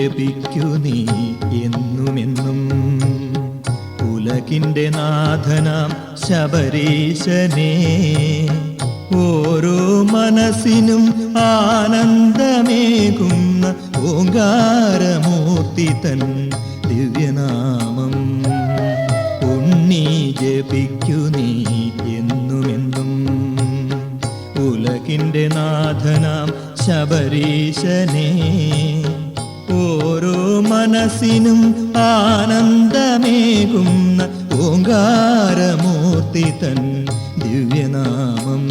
ജപിക്കു നീ എന്നുമെന്നും. ഉലകിൻ്റെ നാഥനാം ശബരീശനെ ഓരോ മനസ്സിനും ആനന്ദമേകുന്ന ഓങ്കാരമൂർത്തി തൻ ദിവ്യനാമം. ഉണ്ണി ജപിക്കു നീ എന്നുമെന്നും. ഉലകിൻ്റെ നാഥനാം ശബരീശനെ ഓരോ മനസ്സിനും ആനന്ദമേകുന്ന ഓങ്കാരമൂർത്തി തൻ ദിവ്യനാമം.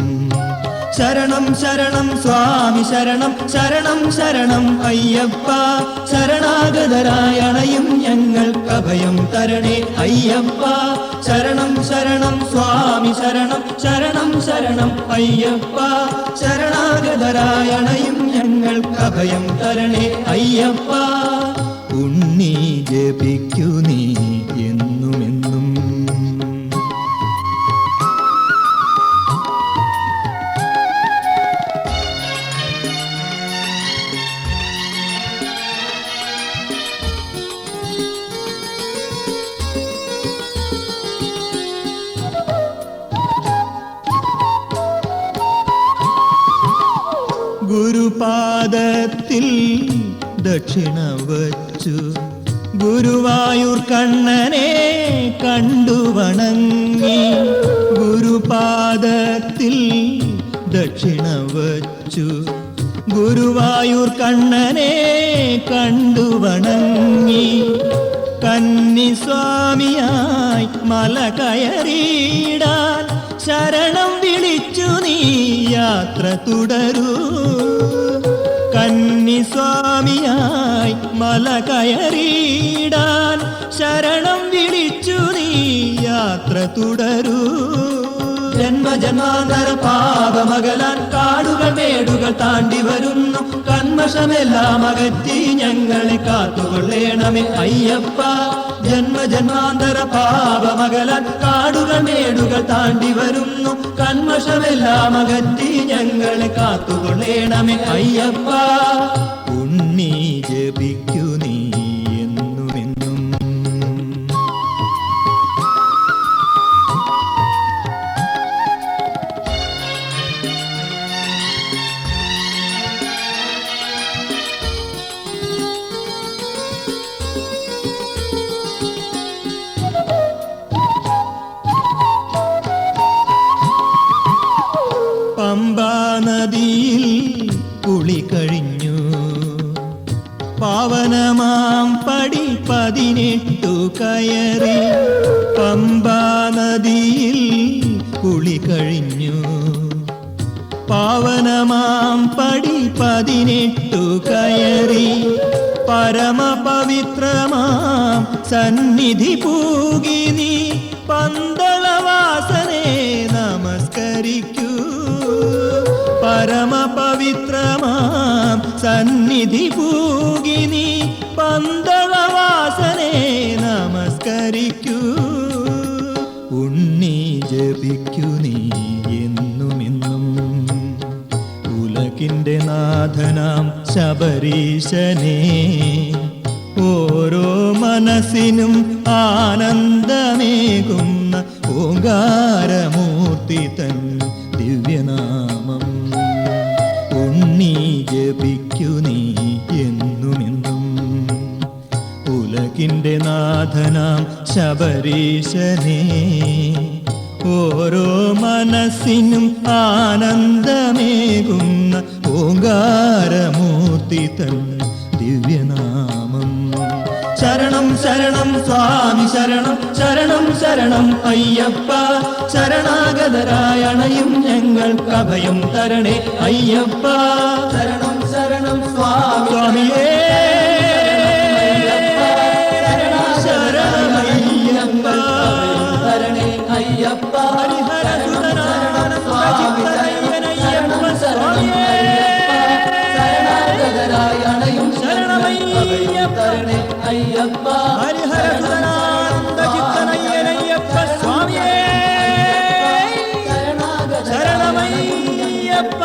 ശരണം ശരണം സ്വാമി ശരണം, ശരണം ശരണം അയ്യപ്പ. ശരണാഗതരായ അണയും ഞങ്ങൾക്കഭയം തരണേ അയ്യപ്പ. ശരണം ശരണം സ്വാമി ശരണം, ശരണം ശരണം അയ്യപ്പ. ശരണാഗതരായ അണയും ഞങ്ങൾക്കഭയം തരണേ അയ്യപ്പ. ഉണ്ണി ജപിക്കു നീ എന്നുമെന്നും. ഗുരുപാദത്തിൽ ദക്ഷിണ വച്ചു ഗുരുവായൂർ കണ്ണനെ കണ്ടു വണങ്ങി. ഗുരുപാദത്തിൽ ദക്ഷിണ വച്ചു ഗുരുവായൂർ കണ്ണനെ കണ്ടു വണങ്ങി. കന്നിസ്വാമിയായി മല കയറിയിടാൻ ശരണം വിളിച്ചു നീ യാത്ര തുടരൂ. കന്നിസ്വാമിയായി മല കയറിയിടാൻ ശരണം വിളിച്ചു നീ യാത്ര തുടരൂ. ജന്മജന്മാന്തര പാപമകലാൻ കാടുകൾ മേടുകൾ താണ്ടി വരുന്നു. കന്മഷമെല്ലാം അകറ്റി ഞങ്ങളെ കാത്തുകൊള്ളേണമേ അയ്യപ്പ. ജന്മജന്മാന്തര പാപമകലാൻ കാടുകൾ മേടുകൾ താണ്ടി വരുന്നു. കന്മഷമെല്ലാം അകറ്റി ഞങ്ങളെ കാത്തുകൊള്ളേണമേ അയ്യപ്പ. ഉണ്ണി ജപിക്കു നീ എന്നുമെന്നും. പമ്പാ നദിയിൽ കുളി കഴിഞ്ഞു പാവനമാം പടി 18 കയറി. പമ്പാ നദിയിൽ കുളി കഴിഞ്ഞു പാവനമാം പടി 18 കയറി. പരമപവിത്രമാം സന്നിധി പൂകി നീ പന്തളവാസനെ നമസ്കരിക്കൂ. പരമപവിത്രമാം സന്നിധി പൂകി നീ പന്തളവാസനെ നമസ്കരിക്കൂ. ഉണ്ണി ജപിക്കു നീ എന്നുമെന്നും. ഉലകിൻ്റെ നാഥനാം ശബരീശനെ ഓരോ മനസ്സിനും ആനന്ദമേകുന്ന ഓങ്കാരമൂർത്തി തൻ ദിവ്യനാമം. ഉണ്ണി ജപിക്കു നീ എന്നുമെന്നും. ഉലകിൻ്റെ നാഥനാം ശബരീശനെ ഓരോ മനസ്സിനും ആനന്ദമേകുന്ന ഓങ്കാരമൂർത്തി തൻ ദിവ്യനാമം. ശരണം ശരണം സ്വാമി ശരണം, ശരണം ശരണം അയ്യപ്പ. ശരണാഗതരായ അണയും ഞങ്ങൾക്കഭയം തരണേ അയ്യപ്പ. ശരണം ശരണം സ്വാമിയേ ശരണമയ്യപ്പ. തരണേ അയ്യപ്പ. ശരണാഗതരായ അണയും ശരണമയ്യപ്പ. അയ്യപ്പ ഹരിഹരസുതനാനന്ദ ചിത്തനയ്യനയ്യപ്പ സ്വാമിയേ ശരണമയ്യപ്പ.